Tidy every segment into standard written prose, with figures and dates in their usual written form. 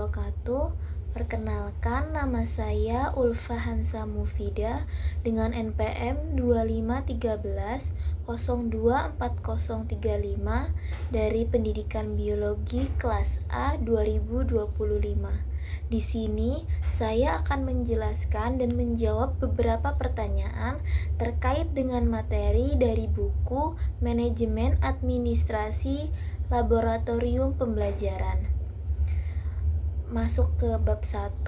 wabarakatuh. Perkenalkan, nama saya Ulfa Hansa Mufida dengan NPM 2513 024035 dari Pendidikan Biologi kelas A 2025. Di sini saya akan menjelaskan dan menjawab beberapa pertanyaan terkait dengan materi dari buku Manajemen Administrasi Laboratorium Pembelajaran. Masuk ke bab 1.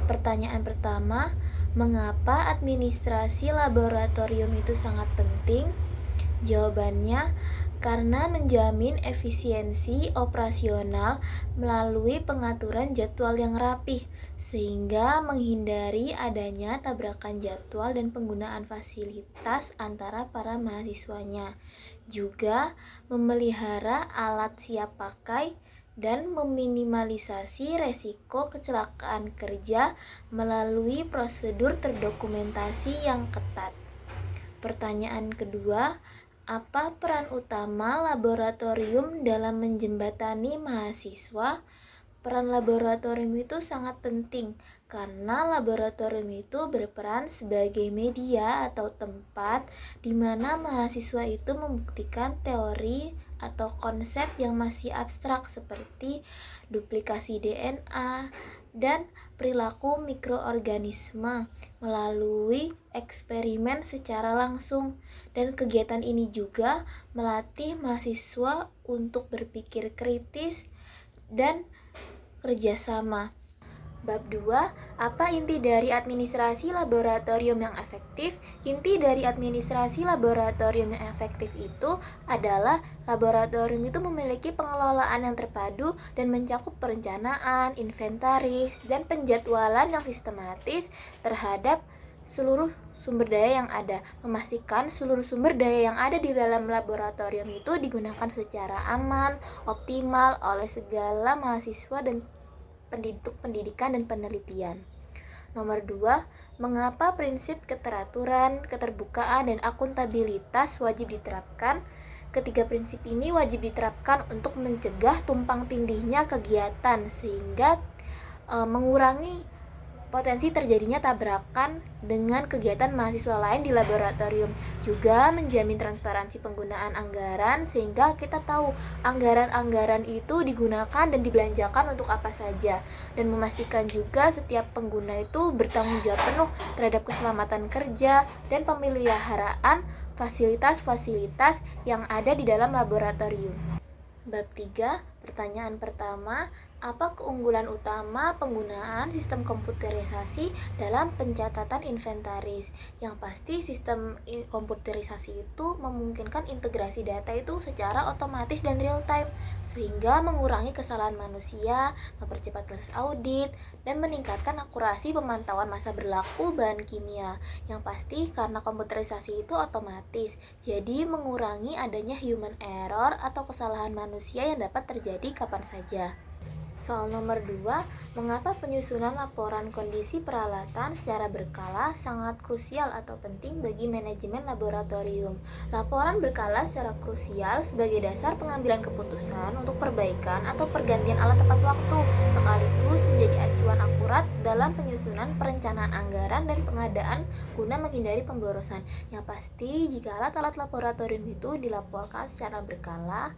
Pertanyaan pertama, mengapa administrasi laboratorium itu sangat penting? Jawabannya, karena menjamin efisiensi operasional melalui pengaturan jadwal yang rapih, sehingga menghindari adanya tabrakan jadwal dan penggunaan fasilitas antara para mahasiswanya. Juga memelihara alat siap pakai dan meminimalisasi resiko kecelakaan kerja melalui prosedur terdokumentasi yang ketat. Pertanyaan kedua, apa peran utama laboratorium dalam menjembatani mahasiswa? Peran laboratorium itu sangat penting karena laboratorium itu berperan sebagai media atau tempat di mana mahasiswa itu membuktikan teori atau konsep yang masih abstrak seperti duplikasi DNA dan perilaku mikroorganisme melalui eksperimen secara langsung. Dan kegiatan ini juga melatih mahasiswa untuk berpikir kritis dan kerjasama. Bab 2, apa inti dari administrasi laboratorium yang efektif? Inti dari administrasi laboratorium yang efektif itu adalah laboratorium itu memiliki pengelolaan yang terpadu dan mencakup perencanaan, inventaris, dan penjadwalan yang sistematis terhadap seluruh sumber daya yang ada, memastikan seluruh sumber daya yang ada di dalam laboratorium itu digunakan secara aman, optimal oleh segala mahasiswa dan penduduk pendidikan dan penelitian. Nomor 2, mengapa prinsip keteraturan, keterbukaan, dan akuntabilitas wajib diterapkan? Ketiga prinsip ini wajib diterapkan untuk mencegah tumpang tindihnya kegiatan sehingga mengurangi potensi terjadinya tabrakan dengan kegiatan mahasiswa lain di laboratorium. Juga menjamin transparansi penggunaan anggaran sehingga kita tahu anggaran-anggaran itu digunakan dan dibelanjakan untuk apa saja, dan memastikan juga setiap pengguna itu bertanggung jawab penuh terhadap keselamatan kerja dan pemeliharaan fasilitas-fasilitas yang ada di dalam laboratorium. Bab 3, pertanyaan pertama, apa keunggulan utama penggunaan sistem komputerisasi dalam pencatatan inventaris? Yang pasti sistem komputerisasi itu memungkinkan integrasi data itu secara otomatis dan real time, sehingga mengurangi kesalahan manusia, mempercepat proses audit, dan meningkatkan akurasi pemantauan masa berlaku bahan kimia. Yang pasti karena komputerisasi itu otomatis, jadi mengurangi adanya human error atau kesalahan manusia yang dapat terjadi kapan saja. Soal nomor 2, mengapa penyusunan laporan kondisi peralatan secara berkala sangat krusial atau penting bagi manajemen laboratorium? Laporan berkala secara krusial sebagai dasar pengambilan keputusan untuk perbaikan atau pergantian alat tepat waktu, sekaligus menjadi acuan akurat dalam penyusunan perencanaan anggaran dan pengadaan guna menghindari pemborosan. Yang pasti, jika alat-alat laboratorium itu dilaporkan secara berkala,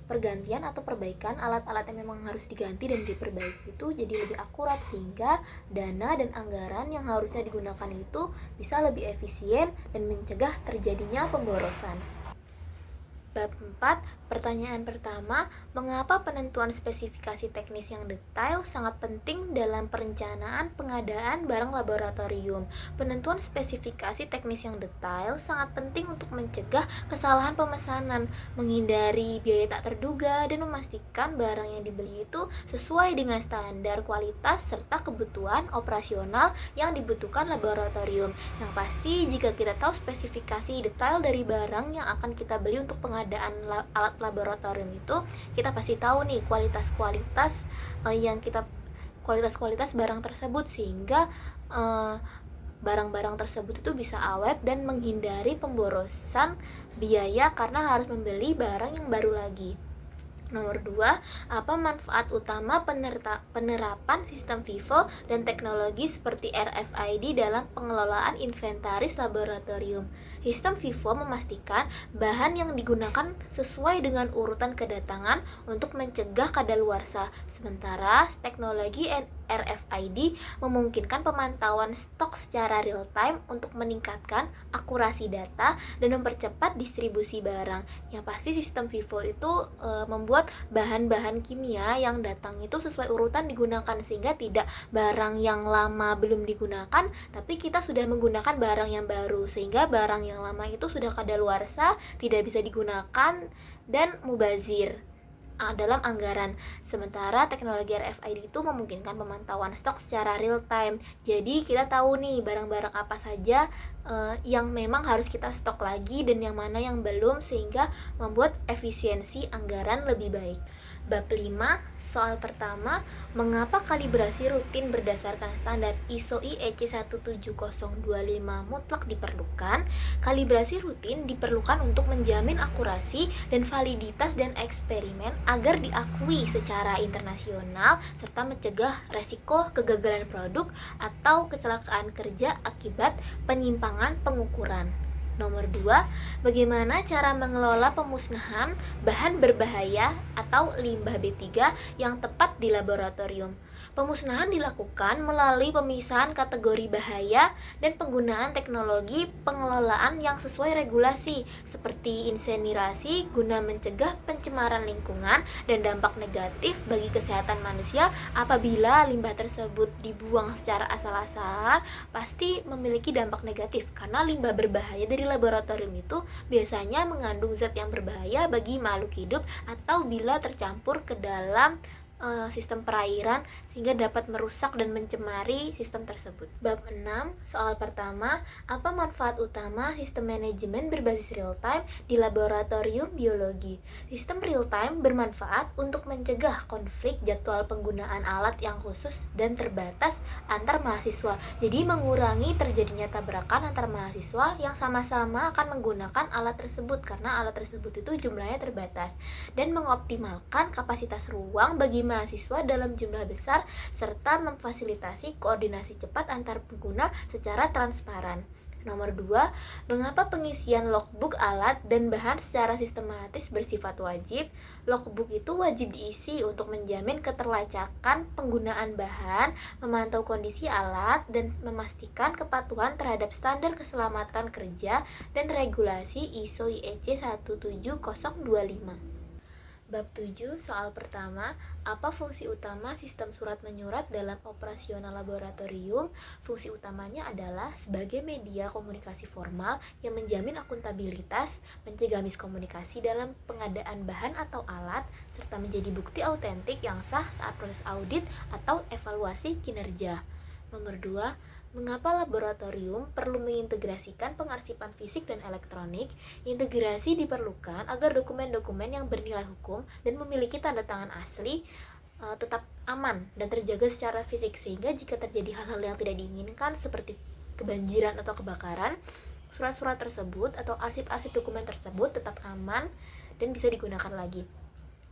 pergantian atau perbaikan alat-alat yang memang harus diganti dan diperbaiki itu jadi lebih akurat, sehingga dana dan anggaran yang harusnya digunakan itu bisa lebih efisien dan mencegah terjadinya pemborosan. Bab 4, pertanyaan pertama, mengapa penentuan spesifikasi teknis yang detail sangat penting dalam perencanaan pengadaan barang laboratorium? Penentuan spesifikasi teknis yang detail sangat penting untuk mencegah kesalahan pemesanan, menghindari biaya tak terduga, dan memastikan barang yang dibeli itu sesuai dengan standar kualitas serta kebutuhan operasional yang dibutuhkan laboratorium. Yang pasti, jika kita tahu spesifikasi detail dari barang yang akan kita beli untuk pengadaan alat laboratorium itu, kita pasti tahu nih kualitas-kualitas barang tersebut, sehingga barang-barang tersebut itu bisa awet dan menghindari pemborosan biaya karena harus membeli barang yang baru lagi. Nomor 2, apa manfaat utama penerapan sistem FIFO dan teknologi seperti RFID dalam pengelolaan inventaris laboratorium? Sistem FIFO memastikan bahan yang digunakan sesuai dengan urutan kedatangan untuk mencegah kadaluarsa. Sementara teknologi RFID memungkinkan pemantauan stok secara real time untuk meningkatkan akurasi data dan mempercepat distribusi barang. Yang pasti sistem FIFO itu membuat bahan-bahan kimia yang datang itu sesuai urutan digunakan, sehingga tidak barang yang lama belum digunakan tapi kita sudah menggunakan barang yang baru, sehingga barang yang lama itu sudah kadaluarsa, tidak bisa digunakan dan mubazir dalam anggaran. Sementara teknologi RFID itu memungkinkan pemantauan stok secara real time. Jadi kita tahu nih barang-barang apa saja yang memang harus kita stok lagi dan yang mana yang belum, sehingga membuat efisiensi anggaran lebih baik. Bab 5, soal pertama, mengapa kalibrasi rutin berdasarkan standar ISO IEC 17025 mutlak diperlukan? Kalibrasi rutin diperlukan untuk menjamin akurasi dan validitas dan eksperimen agar diakui secara internasional serta mencegah resiko kegagalan produk atau kecelakaan kerja akibat penyimpangan pengukuran. Nomor 2, bagaimana cara mengelola pemusnahan bahan berbahaya atau limbah B3 yang tepat di laboratorium? Pemusnahan dilakukan melalui pemisahan kategori bahaya dan penggunaan teknologi pengelolaan yang sesuai regulasi seperti insenerasi guna mencegah pencemaran lingkungan dan dampak negatif bagi kesehatan manusia. Apabila limbah tersebut dibuang secara asal-asalan, pasti memiliki dampak negatif karena limbah berbahaya dari laboratorium itu biasanya mengandung zat yang berbahaya bagi makhluk hidup atau bila tercampur ke dalam sistem perairan sehingga dapat merusak dan mencemari sistem tersebut. Bab 6, soal pertama, apa manfaat utama sistem manajemen berbasis real time di laboratorium biologi? Sistem real time bermanfaat untuk mencegah konflik jadwal penggunaan alat yang khusus dan terbatas antar mahasiswa. Jadi mengurangi terjadinya tabrakan antar mahasiswa yang sama-sama akan menggunakan alat tersebut karena alat tersebut itu jumlahnya terbatas, dan mengoptimalkan kapasitas ruang bagi mahasiswa dalam jumlah besar serta memfasilitasi koordinasi cepat antar pengguna secara transparan. Nomor 2, mengapa pengisian logbook alat dan bahan secara sistematis bersifat wajib? Logbook itu wajib diisi untuk menjamin keterlacakan penggunaan bahan, memantau kondisi alat, dan memastikan kepatuhan terhadap standar keselamatan kerja dan regulasi ISO IEC 17025. Bab 7, soal pertama, apa fungsi utama sistem surat menyurat dalam operasional laboratorium? Fungsi utamanya adalah sebagai media komunikasi formal yang menjamin akuntabilitas, mencegah miskomunikasi dalam pengadaan bahan atau alat, serta menjadi bukti autentik yang sah saat proses audit atau evaluasi kinerja. Nomor 2, mengapa laboratorium perlu mengintegrasikan pengarsipan fisik dan elektronik? Integrasi diperlukan agar dokumen-dokumen yang bernilai hukum dan memiliki tanda tangan asli tetap aman dan terjaga secara fisik, sehingga jika terjadi hal-hal yang tidak diinginkan seperti kebanjiran atau kebakaran, surat-surat tersebut atau arsip-arsip dokumen tersebut tetap aman dan bisa digunakan lagi.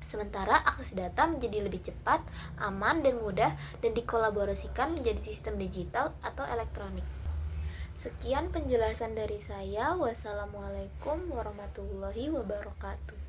Sementara akses data menjadi lebih cepat, aman, dan mudah, dan dikolaborasikan menjadi sistem digital atau elektronik. Sekian penjelasan dari saya. Wassalamualaikum warahmatullahi wabarakatuh.